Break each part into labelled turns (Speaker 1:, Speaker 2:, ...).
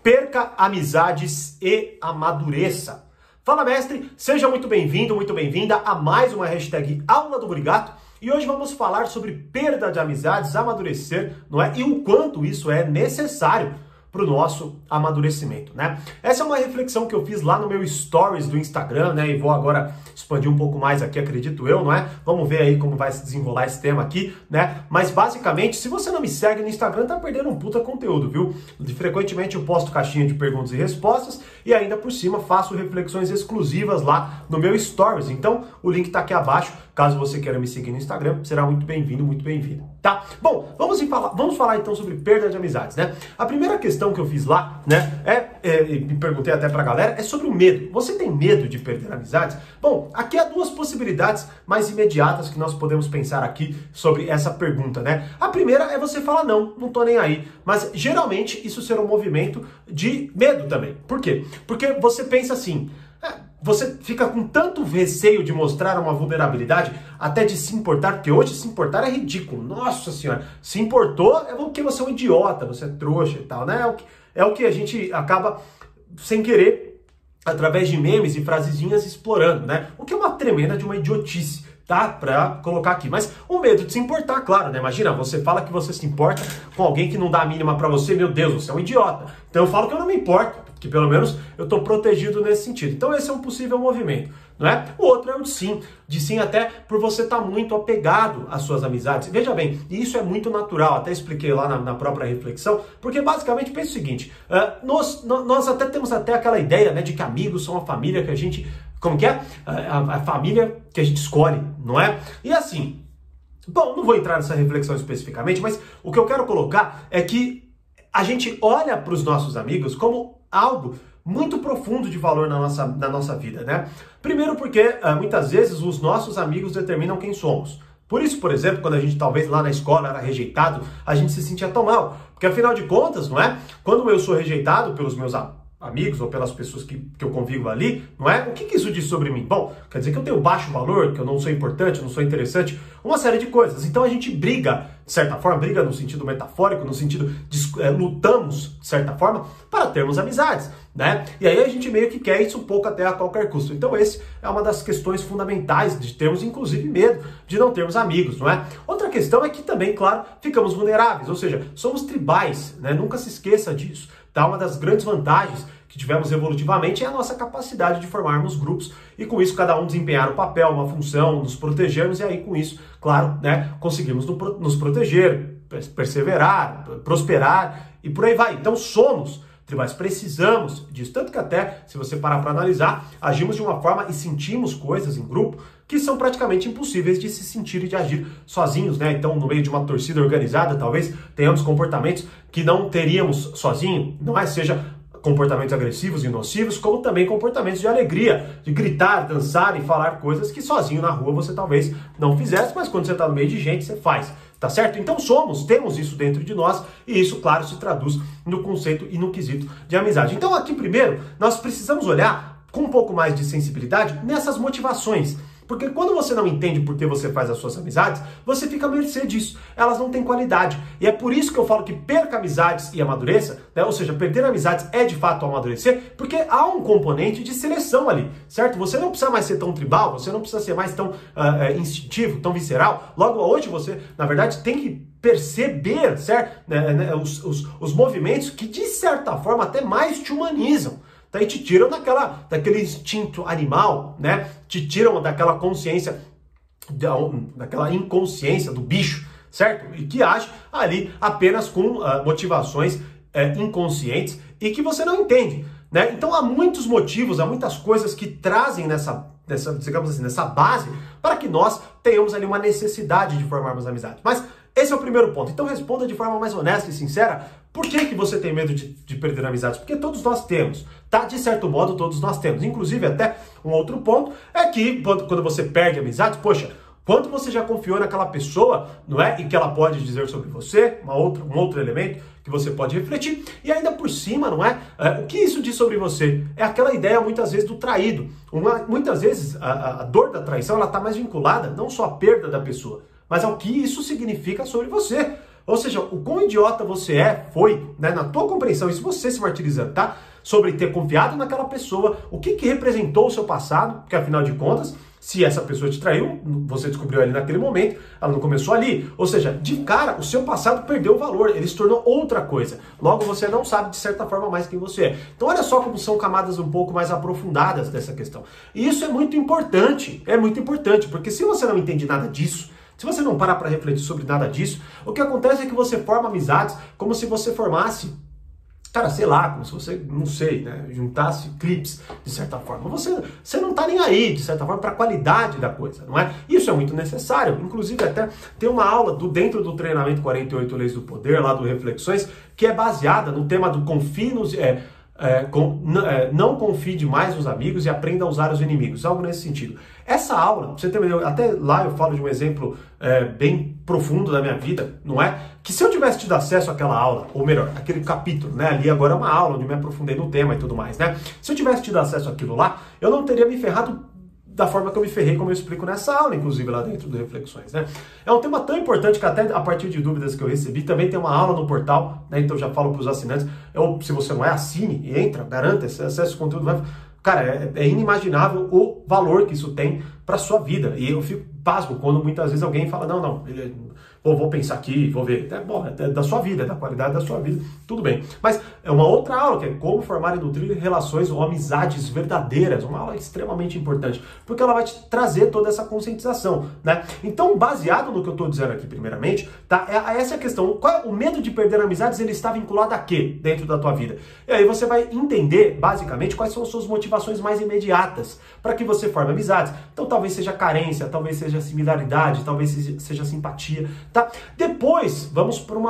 Speaker 1: perca amizades e amadureça. Fala, mestre, seja muito bem-vindo, muito bem-vinda a mais uma hashtag Aula do Brigato. E hoje vamos falar sobre perda de amizades, amadurecer, não é? E o quanto isso é necessário para o nosso amadurecimento, né? Essa é uma reflexão que eu fiz lá no meu stories do Instagram, né? E vou agora expandir um pouco mais aqui, acredito eu, não é? Vamos ver aí como vai se desenrolar esse tema aqui, né? Mas basicamente, se você não me segue no Instagram, tá perdendo um puta conteúdo, viu? Frequentemente eu posto caixinha de perguntas e respostas e ainda por cima faço reflexões exclusivas lá no meu stories. Então, o link tá aqui abaixo. Caso você queira me seguir no Instagram, será muito bem-vindo, muito bem-vinda, tá? Bom, vamos falar então sobre perda de amizades, né? A primeira questão que eu fiz lá, né, me perguntei até pra galera, é sobre o medo. Você tem medo de perder amizades? Bom, aqui há duas possibilidades mais imediatas que nós podemos pensar aqui sobre essa pergunta, né? A primeira é você falar, não tô nem aí. Mas geralmente isso será um movimento de medo também. Por quê? Porque você pensa assim, você fica com tanto receio de mostrar uma vulnerabilidade, até de se importar, porque hoje se importar é ridículo. Nossa senhora, se importou é porque você é um idiota, você é trouxa e tal, né? É o que a gente acaba, sem querer, através de memes e frasezinhas, explorando, né? O que é uma tremenda de uma idiotice, tá? Pra colocar aqui. Mas o medo de se importar, claro, né? Imagina, você fala que você se importa com alguém que não dá a mínima pra você, meu Deus, você é um idiota. Então eu falo que eu não me importo, que pelo menos eu tô protegido nesse sentido. Então esse é um possível movimento, não é? O outro é o de sim até por você estar muito apegado às suas amizades. Veja bem, e isso é muito natural, até expliquei lá na própria reflexão, porque basicamente pensa o seguinte, nós até temos até aquela ideia, né, de que amigos são a família que a gente, como que é? A família que a gente escolhe, não é? E assim, bom, não vou entrar nessa reflexão especificamente, mas o que eu quero colocar é que a gente olha para os nossos amigos como algo muito profundo de valor na nossa vida, né? Primeiro porque muitas vezes os nossos amigos determinam quem somos. Por isso, por exemplo, quando a gente talvez lá na escola era rejeitado, a gente se sentia tão mal. Porque afinal de contas, não é? Quando eu sou rejeitado pelos meus amigos ou pelas pessoas que eu convivo ali, não é? O que isso diz sobre mim? Bom, quer dizer que eu tenho baixo valor, que eu não sou importante, eu não sou interessante, uma série de coisas. Então a gente briga, de certa forma, briga no sentido metafórico, no sentido de lutamos, de certa forma, para termos amizades, né? E aí a gente meio que quer isso um pouco até a qualquer custo. Então esse é uma das questões fundamentais de termos, inclusive, medo de não termos amigos, não é? Outra questão é que também, claro, ficamos vulneráveis, ou seja, somos tribais, né? Nunca se esqueça disso. Tá? Uma das grandes vantagens que tivemos evolutivamente é a nossa capacidade de formarmos grupos e com isso cada um desempenhar um papel, uma função, nos protegermos e aí com isso, claro, né, conseguimos nos proteger, perseverar, prosperar e por aí vai. Então somos tribais, precisamos disso, tanto que até, se você parar para analisar, agimos de uma forma e sentimos coisas em grupo que são praticamente impossíveis de se sentir e de agir sozinhos, né? Então, no meio de uma torcida organizada, talvez tenhamos comportamentos que não teríamos sozinho, não é? Seja comportamentos agressivos e nocivos, como também comportamentos de alegria, de gritar, dançar e falar coisas que sozinho na rua você talvez não fizesse, mas quando você está no meio de gente, você faz. Tá certo? Então temos isso dentro de nós e isso, claro, se traduz no conceito e no quesito de amizade. Então aqui primeiro, nós precisamos olhar com um pouco mais de sensibilidade nessas motivações. Porque quando você não entende por que você faz as suas amizades, você fica à mercê disso. Elas não têm qualidade. E é por isso que eu falo que perca amizades e amadureça, né? Ou seja, perder amizades é de fato amadurecer, porque há um componente de seleção ali, certo? Você não precisa mais ser tão tribal, você não precisa ser mais tão instintivo, tão visceral. Logo hoje você, na verdade, tem que perceber, certo? Os movimentos que, de certa forma, até mais te humanizam. Tá? E te tiram daquele instinto animal, né? Te tiram daquela consciência, daquela inconsciência do bicho, certo? E que age ali apenas com motivações inconscientes e que você não entende, né? Então há muitos motivos, há muitas coisas que trazem digamos assim, nessa base para que nós tenhamos ali uma necessidade de formarmos amizade. Mas esse é o primeiro ponto. Então responda de forma mais honesta e sincera. Por que você tem medo de perder amizades? Porque todos nós temos, tá? De certo modo, todos nós temos. Inclusive, até um outro ponto é que quando você perde amizades, poxa, quanto você já confiou naquela pessoa, não é? E que ela pode dizer sobre você, um outro elemento que você pode refletir. E ainda por cima, não é? O que isso diz sobre você? É aquela ideia, muitas vezes, do traído. Muitas vezes, a dor da traição, ela está mais vinculada não só à perda da pessoa, mas ao que isso significa sobre você. Ou seja, o quão idiota você foi, né, na tua compreensão, isso você se martirizando, tá? Sobre ter confiado naquela pessoa, o que representou o seu passado, porque afinal de contas, se essa pessoa te traiu, você descobriu ali naquele momento, ela não começou ali. Ou seja, de cara, o seu passado perdeu o valor, ele se tornou outra coisa. Logo, você não sabe, de certa forma, mais quem você é. Então, olha só como são camadas um pouco mais aprofundadas dessa questão. E isso é muito importante, porque se você não entende nada disso, se você não parar para refletir sobre nada disso, o que acontece é que você forma amizades como se você formasse, cara, sei lá, como se você, não sei, né, juntasse clipes, de certa forma. Você não tá nem aí, de certa forma, para a qualidade da coisa, não é? Isso é muito necessário. Inclusive, até tem uma aula dentro do treinamento 48 Leis do Poder, lá do Reflexões, que é baseada no tema do confie nos... não confie demais nos amigos e aprenda a usar os inimigos, algo nesse sentido. Essa aula, pra você ter uma ideia, até lá eu falo de um exemplo bem profundo da minha vida, não é? Que se eu tivesse tido acesso àquela aula, ou melhor, aquele capítulo, né? Ali agora é uma aula onde eu me aprofundei no tema e tudo mais, né? Se eu tivesse tido acesso àquilo lá, eu não teria me ferrado da forma que eu me ferrei, como eu explico nessa aula, inclusive lá dentro do Reflexões, né? É um tema tão importante que até a partir de dúvidas que eu recebi, também tem uma aula no portal, né? Então eu já falo para os assinantes, ou se você não é, assine e entra, garanta, acesse o conteúdo, cara, é inimaginável o valor que isso tem para sua vida. E eu fico pasmo quando muitas vezes alguém fala, não, vou pensar aqui, vou ver. Bom, é da sua vida, é da qualidade da sua vida, tudo bem. Mas é uma outra aula, que é como formar e nutrir relações ou amizades verdadeiras, uma aula extremamente importante, porque ela vai te trazer toda essa conscientização, né? Então, baseado no que eu estou dizendo aqui primeiramente, tá? Essa é a questão. O medo de perder amizades, ele está vinculado a quê dentro da tua vida? E aí você vai entender, basicamente, quais são as suas motivações mais imediatas para que você forme amizades. Então, talvez seja carência, talvez seja similaridade, talvez seja simpatia, tá? Depois, vamos para um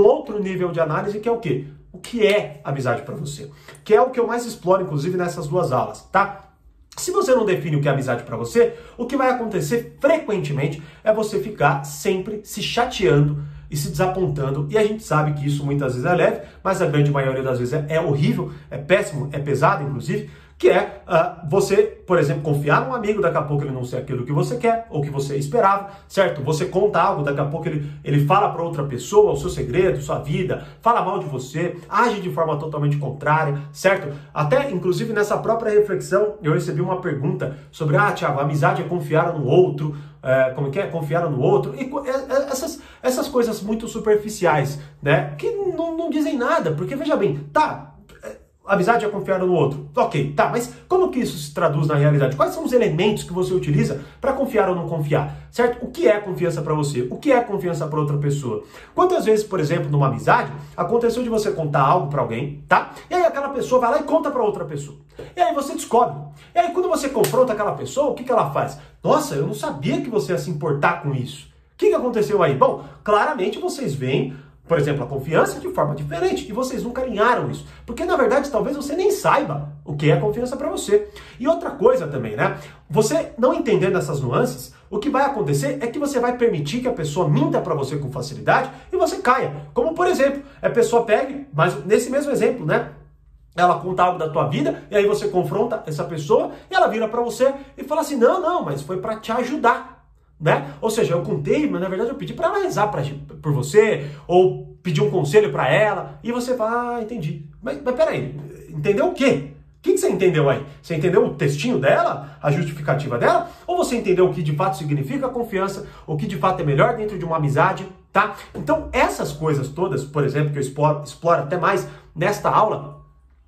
Speaker 1: outro nível de análise, que é o quê? O que é amizade para você? Que é o que eu mais exploro, inclusive, nessas duas aulas, tá? Se você não define o que é amizade para você, o que vai acontecer frequentemente é você ficar sempre se chateando e se desapontando, e a gente sabe que isso muitas vezes é leve, mas a grande maioria das vezes é horrível, é péssimo, é pesado, inclusive, que é você, por exemplo, confiar num amigo, daqui a pouco ele não ser aquilo que você quer, ou que você esperava, certo? Você conta algo, daqui a pouco ele fala para outra pessoa o seu segredo, sua vida, fala mal de você, age de forma totalmente contrária, certo? Até, inclusive, nessa própria reflexão, eu recebi uma pergunta sobre, Thiago, a amizade é confiar no outro, como que é? Confiar no outro, e essas coisas muito superficiais, né? Que não dizem nada, porque, veja bem, amizade é confiar no outro. Ok, tá, mas como que isso se traduz na realidade? Quais são os elementos que você utiliza para confiar ou não confiar? Certo? O que é confiança para você? O que é confiança para outra pessoa? Quantas vezes, por exemplo, numa amizade, aconteceu de você contar algo para alguém, tá? E aí aquela pessoa vai lá e conta para outra pessoa. E aí você descobre. E aí quando você confronta aquela pessoa, o que ela faz? Nossa, eu não sabia que você ia se importar com isso. O que aconteceu aí? Bom, claramente vocês veem, por exemplo, a confiança de forma diferente, e vocês nunca alinharam isso. Porque, na verdade, talvez você nem saiba o que é confiança para você. E outra coisa também, né? Você não entendendo essas nuances, o que vai acontecer é que você vai permitir que a pessoa minta para você com facilidade e você caia. Como, por exemplo, a pessoa pegue, mas nesse mesmo exemplo, né? Ela conta algo da tua vida, e aí você confronta essa pessoa, e ela vira para você e fala assim, não, mas foi para te ajudar. Né? Ou seja, eu contei, mas na verdade eu pedi para ela rezar por você, ou pedir um conselho para ela, e você fala, entendi. Mas peraí, entendeu o quê? O que você entendeu aí? Você entendeu o textinho dela, a justificativa dela? Ou você entendeu o que de fato significa confiança, o que de fato é melhor dentro de uma amizade, tá? Então essas coisas todas, por exemplo, que eu exploro até mais nesta aula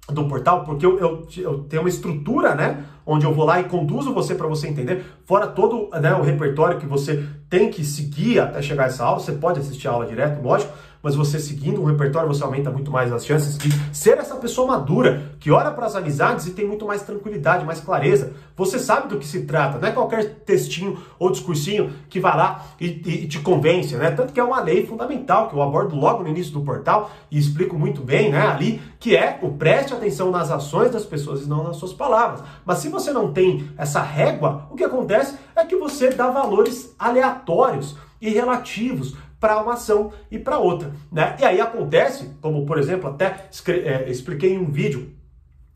Speaker 1: do portal, porque eu tenho uma estrutura, né, onde eu vou lá e conduzo você para você entender, fora todo, né, o repertório que você tem que seguir até chegar a essa aula. Você pode assistir a aula direto, lógico, mas você seguindo o repertório, você aumenta muito mais as chances de ser essa pessoa madura, que olha para as amizades e tem muito mais tranquilidade, mais clareza. Você sabe do que se trata, não é qualquer textinho ou discursinho que vai lá e te convence, né? Tanto que é uma lei fundamental, que eu abordo logo no início do portal e explico muito bem, né, ali, que é o preste atenção nas ações das pessoas e não nas suas palavras. Mas se você não tem essa régua, o que acontece é que você dá valores aleatórios e relativos para uma ação e para outra, né? E aí acontece, como por exemplo, até expliquei em um vídeo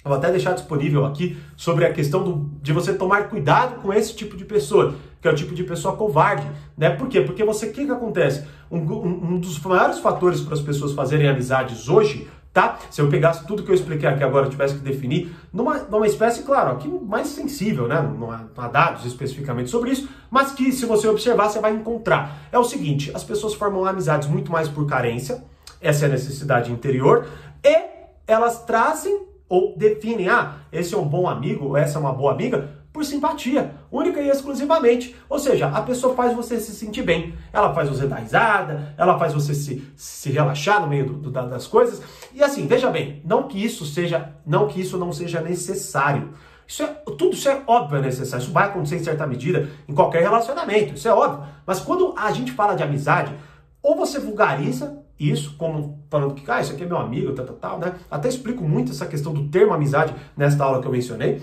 Speaker 1: Eu vou até deixar disponível aqui sobre a questão de você tomar cuidado com esse tipo de pessoa, que é o tipo de pessoa covarde, né? Por quê? Porque o que acontece? Um dos maiores fatores para as pessoas fazerem amizades hoje, tá? Se eu pegasse tudo que eu expliquei aqui agora, eu tivesse que definir numa espécie, claro, aqui mais sensível, né? Não há dados especificamente sobre isso, mas que se você observar, você vai encontrar. É o seguinte, as pessoas formam amizades muito mais por carência, essa é a necessidade interior, e elas trazem ou definem, esse é um bom amigo, ou essa é uma boa amiga, por simpatia, única e exclusivamente. Ou seja, a pessoa faz você se sentir bem, ela faz você dar risada, ela faz você se relaxar no meio das coisas. E assim, veja bem, não que isso não seja necessário. Tudo isso é óbvio, é necessário. Isso vai acontecer em certa medida em qualquer relacionamento, isso é óbvio. Mas quando a gente fala de amizade, ou você vulgariza isso, como falando que, isso aqui é meu amigo, tal, né? Até explico muito essa questão do termo amizade nesta aula que eu mencionei.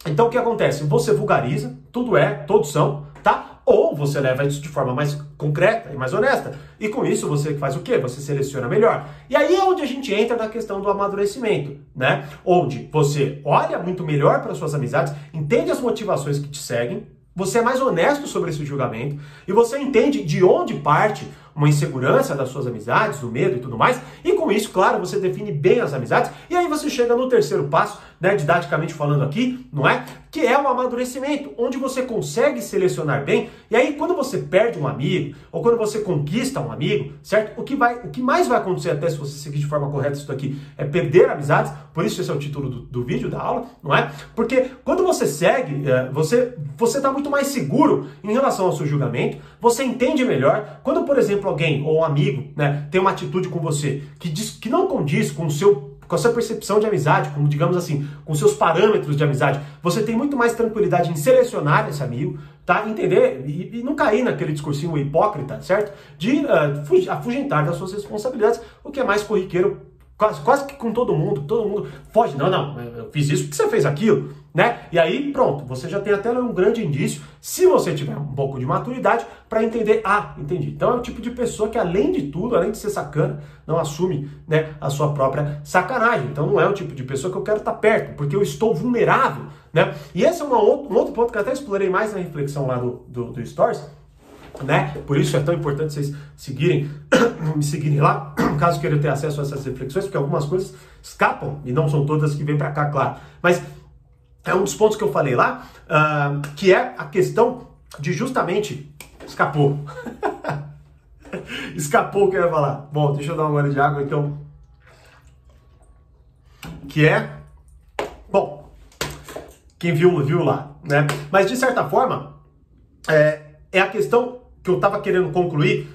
Speaker 1: Então o que acontece? Você vulgariza, todos são, tá? Ou você leva isso de forma mais concreta e mais honesta. E com isso você faz o quê? Você seleciona melhor. E aí é onde a gente entra na questão do amadurecimento, né? Onde você olha muito melhor para suas amizades, entende as motivações que te seguem, você é mais honesto sobre esse julgamento e você entende de onde parte uma insegurança das suas amizades, do medo e tudo mais, e com isso, claro, você define bem as amizades, e aí você chega no terceiro passo, né, didaticamente falando aqui, não é? Que é o amadurecimento, onde você consegue selecionar bem, e aí quando você perde um amigo, ou quando você conquista um amigo, certo? O que mais vai acontecer, até se você seguir de forma correta isso aqui, é perder amizades, por isso esse é o título do vídeo, da aula, não é? Porque quando você segue, você está muito mais seguro em relação ao seu julgamento, você entende melhor, quando, por exemplo, alguém ou um amigo, né, tem uma atitude com você que não condiz com a sua percepção de amizade, como digamos assim, com seus parâmetros de amizade, você tem muito mais tranquilidade em selecionar esse amigo, tá? Entender e não cair naquele discursinho hipócrita, certo? De afugentar das suas responsabilidades, o que é mais corriqueiro, quase que com todo mundo foge, não, eu fiz isso porque você fez aquilo, né? E aí, pronto, você já tem até um grande indício, se você tiver um pouco de maturidade, para entender, entendi. Então é o tipo de pessoa que, além de tudo, além de ser sacana, não assume, né, a sua própria sacanagem. Então não é o tipo de pessoa que eu quero estar perto, porque eu estou vulnerável, né? E esse é um outro ponto que eu até explorei mais na reflexão lá do Stories, né? Por isso é tão importante vocês me seguirem lá, caso queiram ter acesso a essas reflexões, porque algumas coisas escapam, e não são todas que vêm para cá, claro. Mas é um dos pontos que eu falei lá, que é a questão de justamente... Escapou. Escapou o que eu ia falar. Bom, deixa eu dar uma gole de água, então. Que é... Bom, quem viu lá, né? Mas, de certa forma, é a questão que eu estava querendo concluir.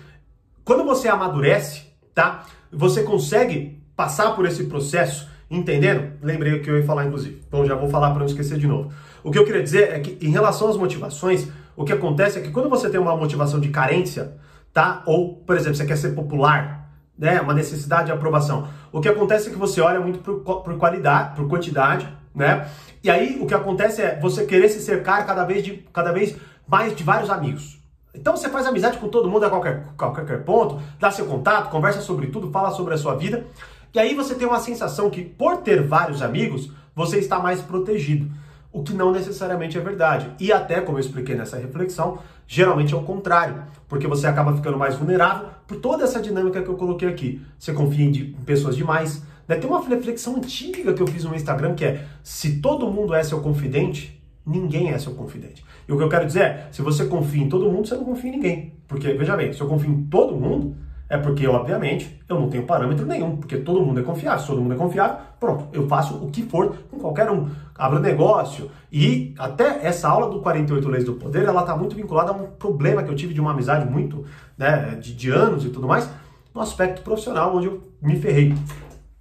Speaker 1: Quando você amadurece, tá? Você consegue passar por esse processo, entendendo? Lembrei o que eu ia falar, inclusive. Então, já vou falar para não esquecer de novo. O que eu queria dizer é que, em relação às motivações, o que acontece é que quando você tem uma motivação de carência, tá? Ou, por exemplo, você quer ser popular, né? Uma necessidade de aprovação. O que acontece é que você olha muito por qualidade, por quantidade, né? E aí, o que acontece é você querer se cercar cada vez mais de vários amigos. Então você faz amizade com todo mundo a qualquer ponto, dá seu contato, conversa sobre tudo, fala sobre a sua vida. E aí você tem uma sensação que, por ter vários amigos, você está mais protegido. O que não necessariamente é verdade. E até, como eu expliquei nessa reflexão, geralmente é o contrário. Porque você acaba ficando mais vulnerável por toda essa dinâmica que eu coloquei aqui. Você confia em pessoas demais. Né? Tem uma reflexão antiga que eu fiz no Instagram que é: se todo mundo é seu confidente, ninguém é seu confidente. E o que eu quero dizer é, se você confia em todo mundo, você não confia em ninguém. Porque, veja bem, se eu confio em todo mundo, é porque, obviamente, eu não tenho parâmetro nenhum, porque todo mundo é confiável. Se todo mundo é confiável, pronto, eu faço o que for com qualquer um. Abro negócio. E até essa aula do 48 Leis do Poder, ela está muito vinculada a um problema que eu tive de uma amizade muito, né, de anos e tudo mais, no aspecto profissional, onde eu me ferrei.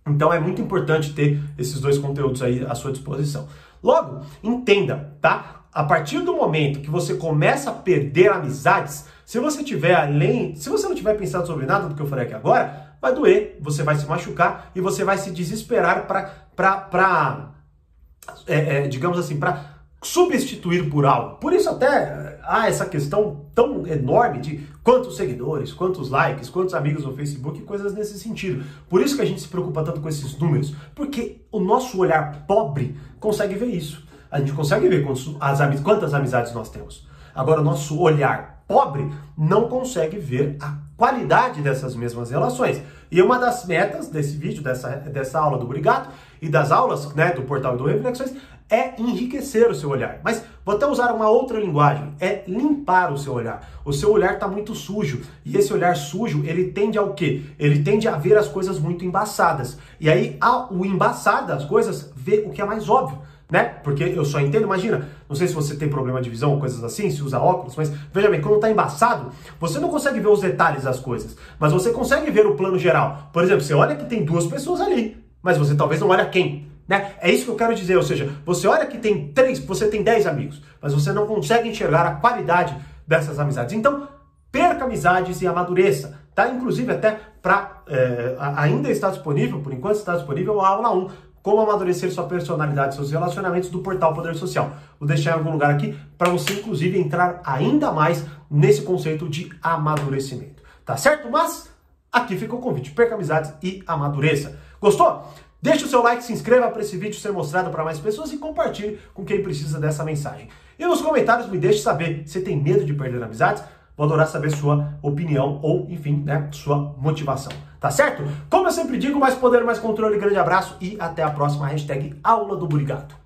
Speaker 1: Então é muito importante ter esses dois conteúdos aí à sua disposição. Logo, entenda, tá? A partir do momento que você começa a perder amizades, se você não tiver pensado sobre nada do que eu falei aqui agora, vai doer, você vai se machucar e você vai se desesperar digamos assim, para substituir por algo. Por isso até há essa questão tão enorme de quantos seguidores, quantos likes, quantos amigos no Facebook e coisas nesse sentido. Por isso que a gente se preocupa tanto com esses números, porque o nosso olhar pobre consegue ver isso. A gente consegue ver quantas amizades nós temos. Agora, o nosso olhar pobre não consegue ver a qualidade dessas mesmas relações. E uma das metas desse vídeo, dessa aula do Brigato e das aulas, né, do portal do Reflexões é enriquecer o seu olhar. Mas vou até usar uma outra linguagem, é limpar o seu olhar. O seu olhar está muito sujo. E esse olhar sujo, ele tende ao quê? Ele tende a ver as coisas muito embaçadas. E aí, o embaçar das coisas, vê o que é mais óbvio, né? Porque eu só entendo, imagina, não sei se você tem problema de visão ou coisas assim, se usa óculos, mas veja bem, quando tá embaçado, você não consegue ver os detalhes das coisas, mas você consegue ver o plano geral. Por exemplo, você olha que tem 2 pessoas ali, mas você talvez não olha quem, né? É isso que eu quero dizer, ou seja, você olha que tem 3, você tem 10 amigos, mas você não consegue enxergar a qualidade dessas amizades. Então, perca amizades e amadureça, tá? Inclusive até ainda está disponível, por enquanto está disponível a aula 1, como amadurecer sua personalidade e seus relacionamentos do portal Poder Social. Vou deixar em algum lugar aqui para você, inclusive, entrar ainda mais nesse conceito de amadurecimento. Tá certo? Mas aqui fica o convite. Perca amizades e amadureça. Gostou? Deixe o seu like, se inscreva para esse vídeo ser mostrado para mais pessoas e compartilhe com quem precisa dessa mensagem. E nos comentários me deixe saber se tem medo de perder amizades. Vou adorar saber sua opinião ou, enfim, né, sua motivação. Tá certo? Como eu sempre digo, mais poder, mais controle. Grande abraço e até a próxima. #AulaDoBurigato.